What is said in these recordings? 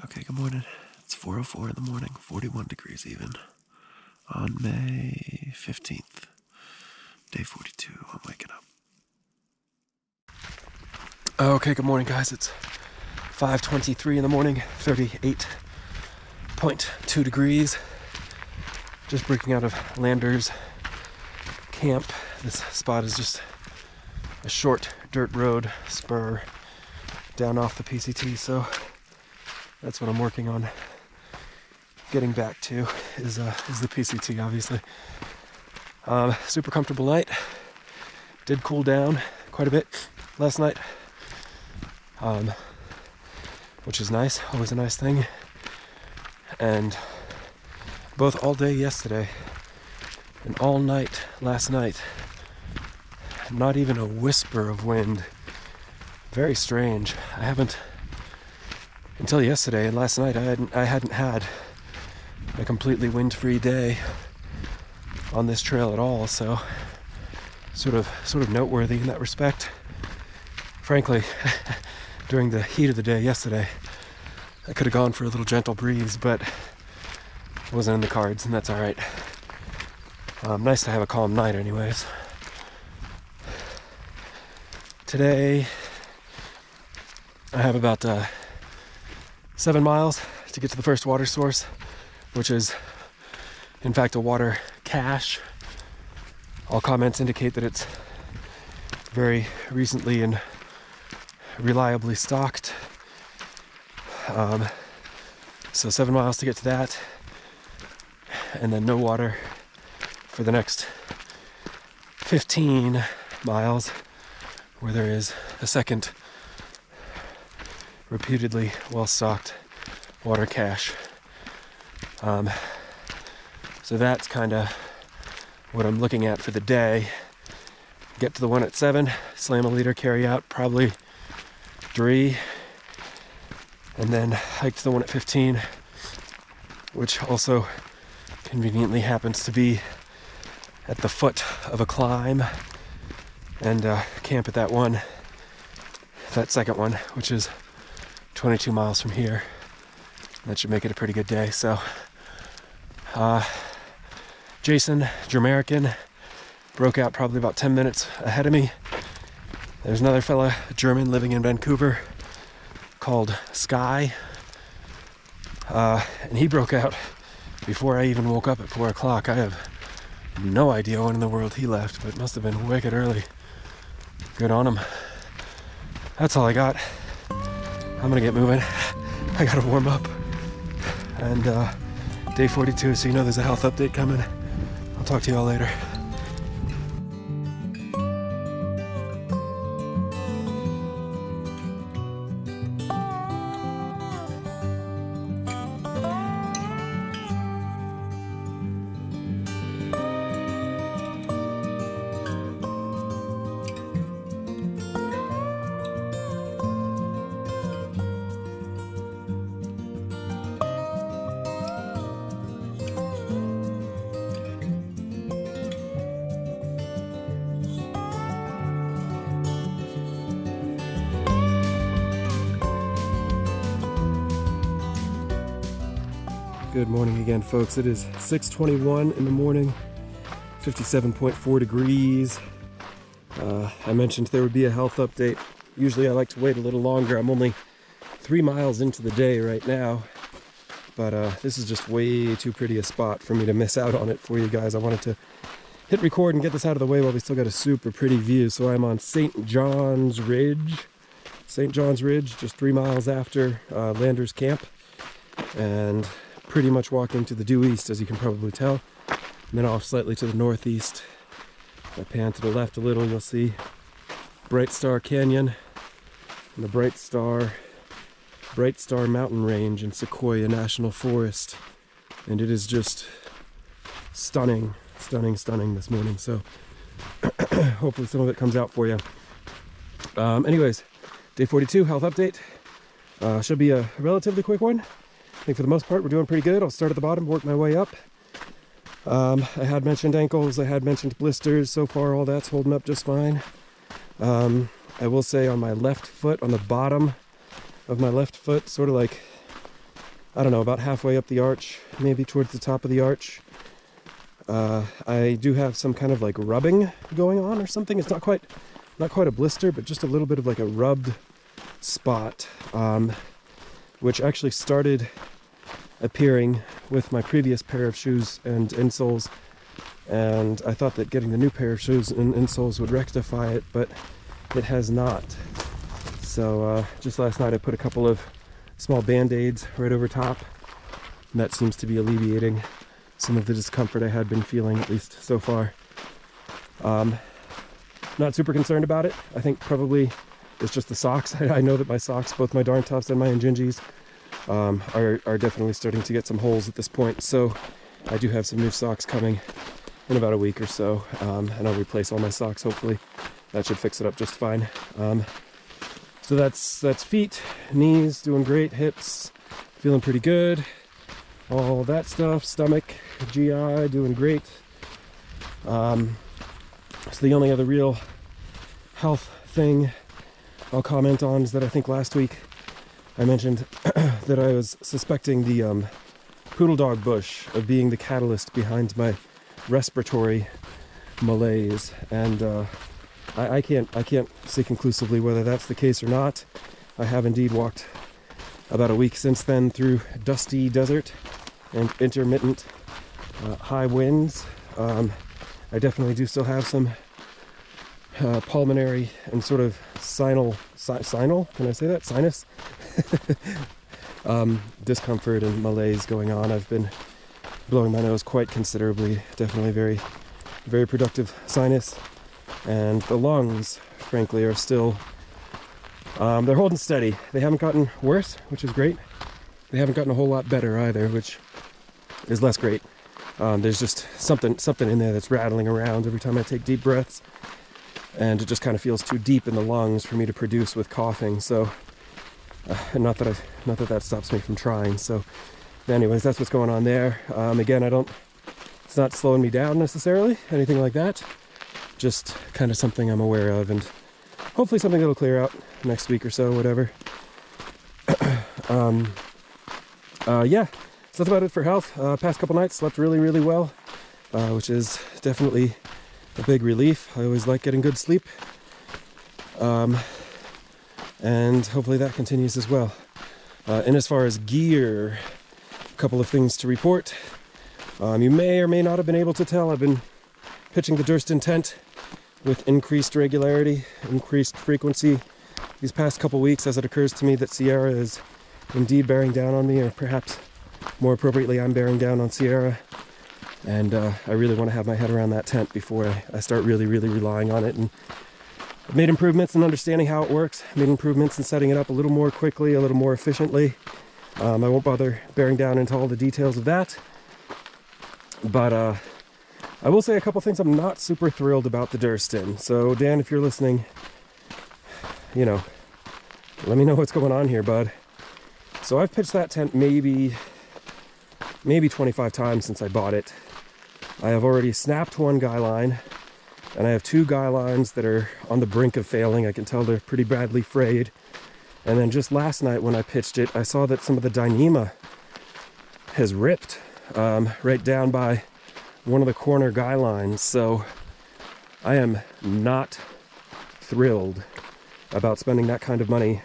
Okay, good morning. It's 4:04 in the morning, 41 degrees even, on May 15th, day 42. I'm waking up. Okay, good morning, guys. It's 5:23 in the morning, 38.2 degrees. Just breaking out of Landers camp. This spot is just a short dirt road spur down off the PCT, so that's what I'm working on getting back to is the PCT, obviously. Super comfortable night. Did cool down quite a bit last night, which is nice, always a nice thing. And both all day yesterday and all night last night, not even a whisper of wind. Very strange. I haven't, until yesterday and last night, I hadn't had a completely wind-free day on this trail at all, so sort of noteworthy in that respect. Frankly, during the heat of the day yesterday, I could have gone for a little gentle breeze, but it wasn't in the cards, and that's all right. Nice to have a calm night anyways. Today, I have about 7 miles to get to the first water source, which is in fact a water cache. All comments indicate that it's very recently and reliably stocked. So 7 miles to get to that, and then no water for the next 15 miles, where there is a second reputedly well-stocked water cache. So that's kind of what I'm looking at for the day. Get to the one at 7, slam a liter, carry out probably 3, and then hike to the one at 15, which also conveniently happens to be at the foot of a climb, and camp at that second one, which is 22 miles from here. That should make it a pretty good day. So Jason, Jamaican, broke out probably about 10 minutes ahead of me. There's another fella, German, living in Vancouver, called Sky, and he broke out before I even woke up at 4 o'clock. I have no idea when in the world he left, but it must have been wicked early. Good on him. That's all I got. I'm gonna get moving. I gotta warm up. And day 42, so you know there's a health update coming. I'll talk to you all later. Good morning again, folks. It is 6:21 in the morning, 57.4 degrees. I mentioned there would be a health update. Usually I like to wait a little longer. I'm only 3 miles into the day right now, but this is just way too pretty a spot for me to miss out on it for you guys. I wanted to hit record and get this out of the way while we still got a super pretty view. So I'm on St. John's Ridge, just 3 miles after Landers Camp, and pretty much walking to the due east, as you can probably tell, and then off slightly to the northeast. If I pan to the left a little, you'll see Bright Star Canyon and the Bright Star mountain range in Sequoia National Forest, and it is just stunning this morning. So hopefully some of it comes out for you. Anyways, day 42 health update. Should be a relatively quick one. I think for the most part we're doing pretty good. I'll start at the bottom, work my way up. I had mentioned ankles, I had mentioned blisters. So far all that's holding up just fine. I will say on my left foot, on the bottom of my left foot, sort of like I don't know, about halfway up the arch, maybe towards the top of the arch. I do have some kind of like rubbing going on or something. It's not quite a blister, but just a little bit of like a rubbed spot, which actually started appearing with my previous pair of shoes and insoles, and I thought that getting the new pair of shoes and insoles would rectify it, but it has not. So just last night I put a couple of small band-aids right over top, and that seems to be alleviating some of the discomfort I had been feeling, at least so far. Not super concerned about it. I think probably it's just the socks. I know that my socks, both my Darn Toughs and my Injinjis, are definitely starting to get some holes at this point. So I do have some new socks coming in about a week or so, and I'll replace all my socks hopefully. That should fix it up just fine. So that's feet, knees doing great, hips feeling pretty good, all that stuff, stomach, GI doing great. So the only other real health thing I'll comment on is that I think last week I mentioned that I was suspecting the poodle dog bush of being the catalyst behind my respiratory malaise, and I can't say conclusively whether that's the case or not. I have indeed walked about a week since then through dusty desert and intermittent high winds. I definitely do still have some pulmonary and sort of sinus discomfort and malaise going on. I've been blowing my nose quite considerably. Definitely very, very productive sinus, and the lungs, frankly, are still they're holding steady. They haven't gotten worse, which is great. They haven't gotten a whole lot better either, which is less great. There's just something in there that's rattling around every time I take deep breaths, and it just kind of feels too deep in the lungs for me to produce with coughing. So not that that stops me from trying. So anyways, that's what's going on there. Again, it's not slowing me down necessarily, anything like that, just kind of something I'm aware of, and hopefully something that'll clear out next week or so, whatever. Yeah, so that's about it for health. Past couple nights slept really, really well, which is definitely a big relief. I always like getting good sleep, and hopefully that continues as well. And as far as gear, a couple of things to report. You may or may not have been able to tell, I've been pitching the Durston tent with increased regularity, increased frequency these past couple weeks, as it occurs to me that Sierra is indeed bearing down on me, or perhaps more appropriately, I'm bearing down on Sierra. And I really want to have my head around that tent before I start really, really relying on it. And I've made improvements in understanding how it works, made improvements in setting it up a little more quickly, a little more efficiently. I won't bother bearing down into all the details of that. But I will say a couple things I'm not super thrilled about the Durston. So Dan, if you're listening, you know, let me know what's going on here, bud. So I've pitched that tent maybe 25 times since I bought it. I have already snapped one guy line, and I have two guy lines that are on the brink of failing. I can tell they're pretty badly frayed. And then just last night when I pitched it, I saw that some of the Dyneema has ripped right down by one of the corner guy lines. So I am not thrilled about spending that kind of money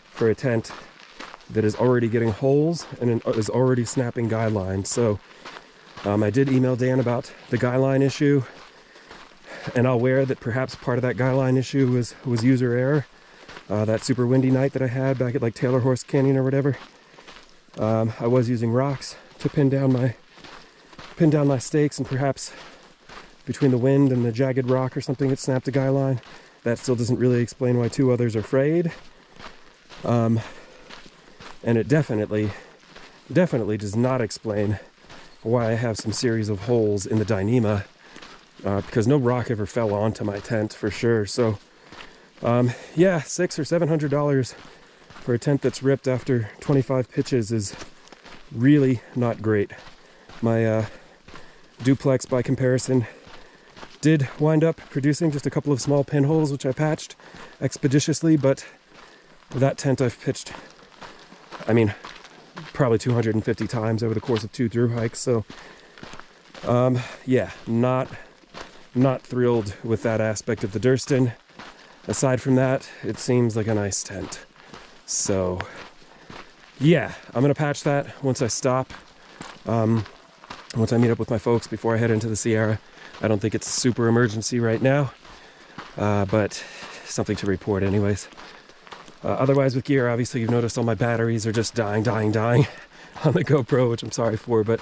for a tent that is already getting holes and is already snapping guy lines. So I did email Dan about the guy line issue, and I'll aware that perhaps part of that guy line issue was user error. That super windy night that I had back at like Taylor Horse Canyon or whatever, I was using rocks to pin down my stakes, and perhaps between the wind and the jagged rock or something, it snapped a guy line. That still doesn't really explain why two others are frayed. And it definitely does not explain why I have some series of holes in the Dyneema, because no rock ever fell onto my tent for sure. So yeah, $600 or $700 for a tent that's ripped after 25 pitches is really not great. My duplex, by comparison, did wind up producing just a couple of small pinholes, which I patched expeditiously, but that tent I've pitched, I mean, probably 250 times over the course of 2 Thru-Hikes. So yeah, not thrilled with that aspect of the Durston. Aside from that, it seems like a nice tent. So yeah, I'm gonna patch that once I stop. Once I meet up with my folks before I head into the Sierra. I don't think it's a super emergency right now, but something to report anyways. Otherwise with gear, obviously you've noticed all my batteries are just dying on the GoPro, which I'm sorry for, but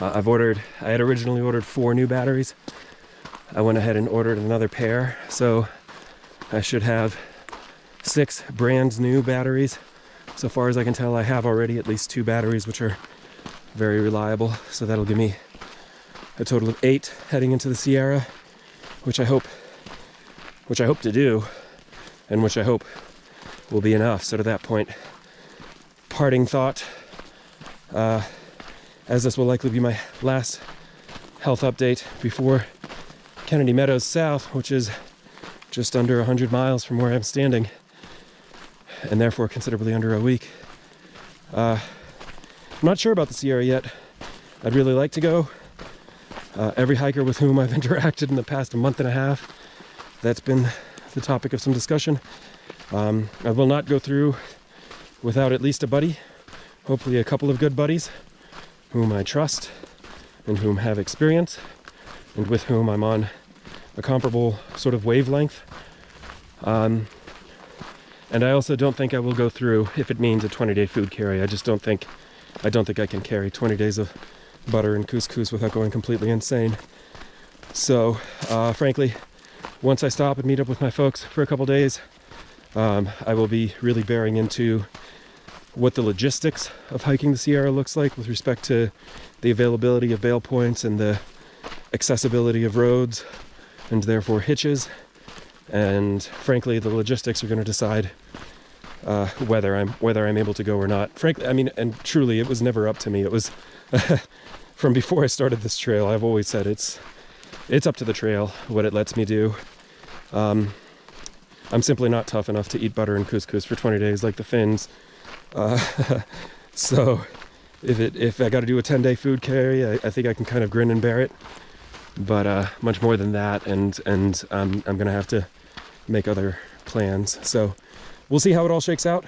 I had originally ordered 4 new batteries. I went ahead and ordered another pair, so I should have 6 brand new batteries. So far as I can tell, I have already at least 2 batteries, which are very reliable. So that'll give me a total of 8 heading into the Sierra, which I hope to do, and which I hope will be enough. So to that point, parting thought, as this will likely be my last health update before Kennedy Meadows South, which is just under 100 miles from where I'm standing, and therefore considerably under a week. I'm not sure about the Sierra yet. I'd really like to go. Every hiker with whom I've interacted in the past month and a half, that's been the topic of some discussion. I will not go through without at least a buddy, hopefully a couple of good buddies whom I trust and whom have experience and with whom I'm on a comparable sort of wavelength. And I also don't think I will go through if it means a 20-day food carry. I don't think I can carry 20 days of butter and couscous without going completely insane. So frankly, once I stop and meet up with my folks for a couple days, I will be really bearing into what the logistics of hiking the Sierra looks like with respect to the availability of bail points and the accessibility of roads and therefore hitches. And frankly, the logistics are going to decide whether I'm able to go or not. Frankly, I mean, and truly, it was never up to me. It was from before I started this trail. I've always said it's up to the trail what it lets me do. I'm simply not tough enough to eat butter and couscous for 20 days like the Finns. So if I got to do a 10-day food carry, I think I can kind of grin and bear it. But much more than that, and I'm gonna have to make other plans. So we'll see how it all shakes out.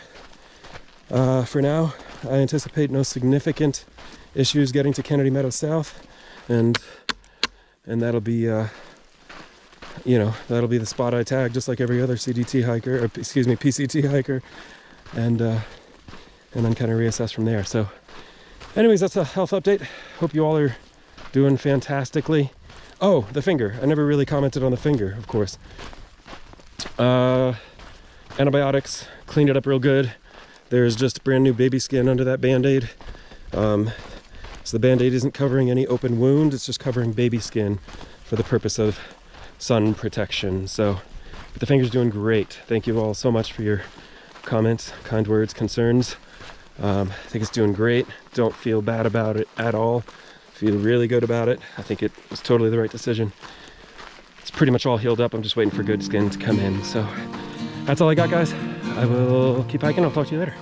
For now, I anticipate no significant issues getting to Kennedy Meadows South, and that'll be that'll be the spot I tag, just like every other CDT hiker, or excuse me, PCT hiker, and then kind of reassess from there. So anyways, that's a health update. Hope you all are doing fantastically. Oh, the finger. I never really commented on the finger, of course. Antibiotics, cleaned it up real good. There's just brand new baby skin under that Band-Aid. So the Band-Aid isn't covering any open wound, it's just covering baby skin for the purpose of sun protection. So, but the finger's doing great. Thank you all so much for your comments, kind words, concerns. I think it's doing great. Don't feel bad about it at all. Feel really good about it. I think it was totally the right decision. It's pretty much all healed up. I'm just waiting for good skin to come in. So that's all I got, guys. I will keep hiking. I'll talk to you later.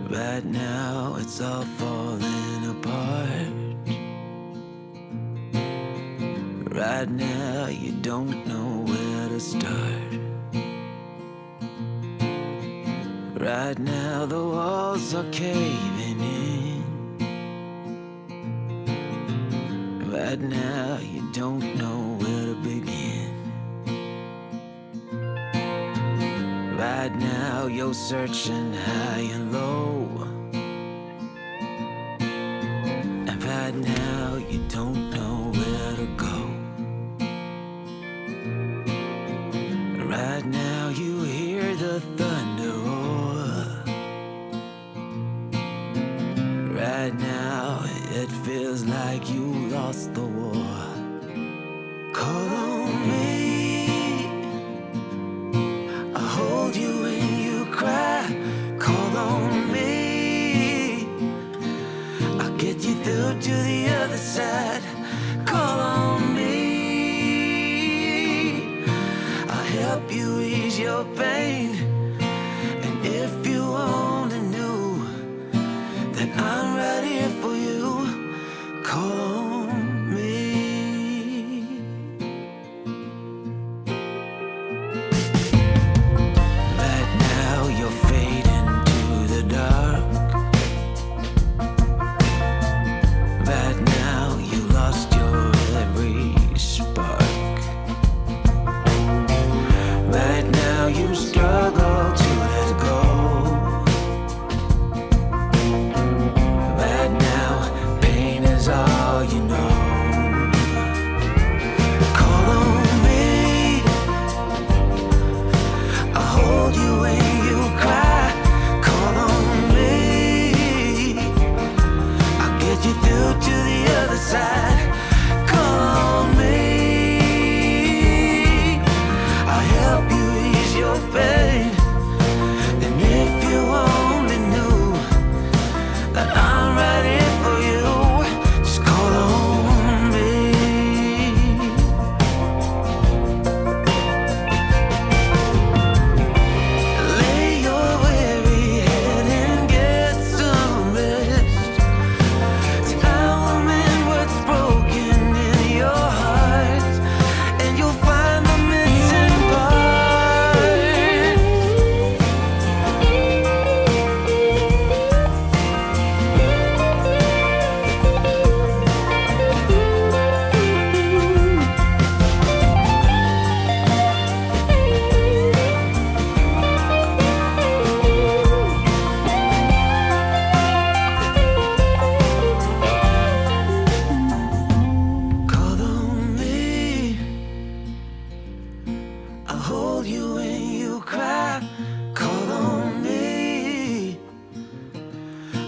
Right now it's all falling apart. Right now you don't know where to start. Right now the walls are caving in. Right now you don't know where to begin. Right now you're searching high and low. And right now you don't know where to go. Right now you hear the thunder roar. Right now it feels like you lost the war. Call on me, I'll hold you when you cry. Call on me, I'll get you through to the other side. your pain. And if you only knew that I'm right here for you, call on me. Right now you're fading to the dark. Right now you lost your every spark. Right now you struggle to let go. Right now pain is all you know. Call on me, I'll hold you when you cry. Call on me, I'll get you through to the other side. Call on me, I'll help you ease your pain. And if you only knew that I'm right here for you, just call on me. Lay your weary head and get some rest. Tell me what's broken in your heart, and you'll find the missing part. Call on me, I'll hold you when you cry. Call on me,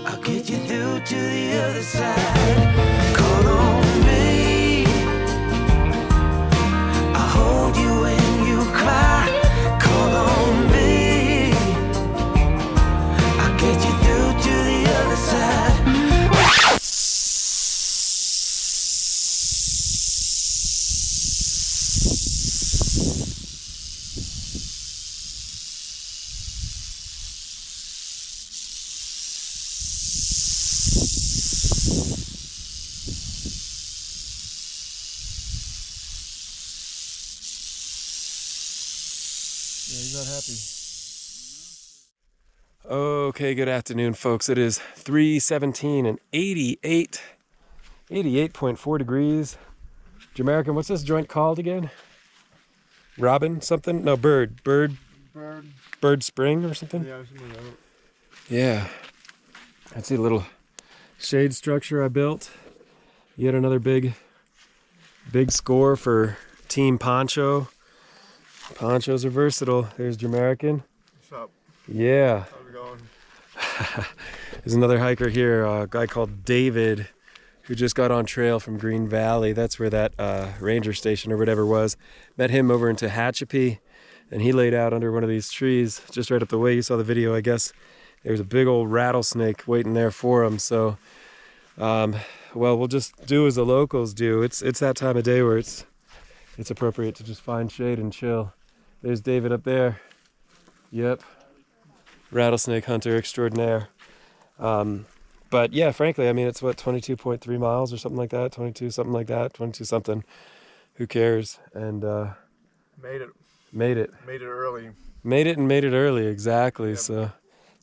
I'll get you through to the other side. Call on me, I'll hold you when you cry. Call on me, I'll get you through to the other side. Yeah, he's not happy. Okay, good afternoon, folks. It is 3:17 and 88.4 degrees. Jamaican, what's this joint called again? Robin something? No, Bird Spring or something? Yeah, something like that. Yeah. I see a little shade structure I built. Yet another big score for Team Poncho. Ponchos are versatile. There's Jamaican. What's up? Yeah. How's it going? There's another hiker here, a guy called David, who just got on trail from Green Valley. That's where that ranger station or whatever was. Met him over in Tehachapi, and he laid out under one of these trees just right up the way. You saw the video, I guess. There's a big old rattlesnake waiting there for him. So, well, we'll just do as the locals do. It's that time of day where it's appropriate to just find shade and chill. There's David up there. Yep. Rattlesnake hunter extraordinaire. But yeah, frankly, I mean, it's what, 22.3 miles or something like that, 22 something like that, 22 something. Who cares? And Made it. made it Early. made it early, exactly. Yep. So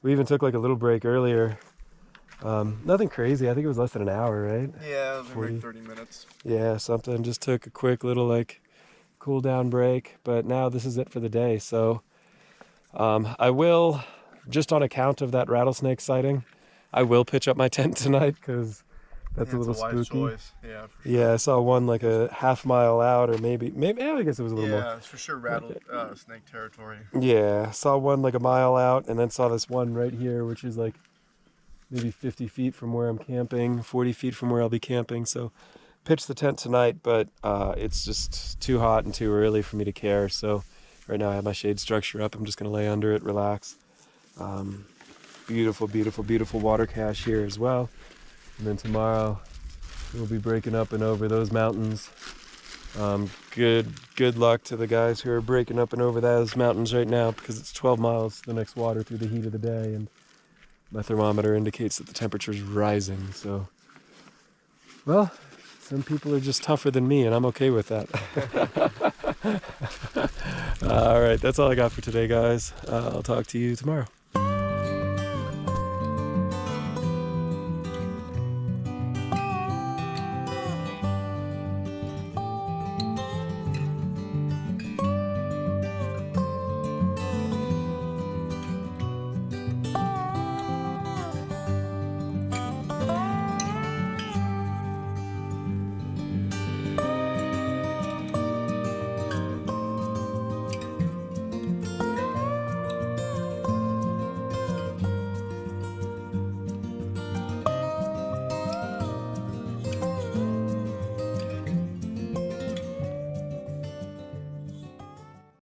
we even took like a little break earlier. Nothing crazy. I think it was less than an hour, right? Yeah, it was 40. like 30 minutes. Yeah, something. Just took a quick little like cool down break, but now this is it for the day. So I will, just on account of that rattlesnake sighting, I will pitch up my tent tonight because that's a little it's a wise spooky. choice. Yeah, for sure. Yeah, I saw one like a half mile out, or maybe I guess it was a little more. Yeah, it's for sure snake territory. Yeah, saw one like a mile out, and then saw this one right here, which is like maybe 50 feet from where I'm camping, 40 feet from where I'll be camping. So pitched the tent tonight, but it's just too hot and too early for me to care. So right now I have my shade structure up. I'm just gonna lay under it, relax. Beautiful, beautiful, beautiful water cache here as well. And then tomorrow we'll be breaking up and over those mountains Good luck to the guys who are breaking up and over those mountains right now, because it's 12 miles to the next water through the heat of the day, and my thermometer indicates that the temperature's rising. So, well, some people are just tougher than me, and I'm okay with that. All right, that's all I got for today, guys. I'll talk to you tomorrow.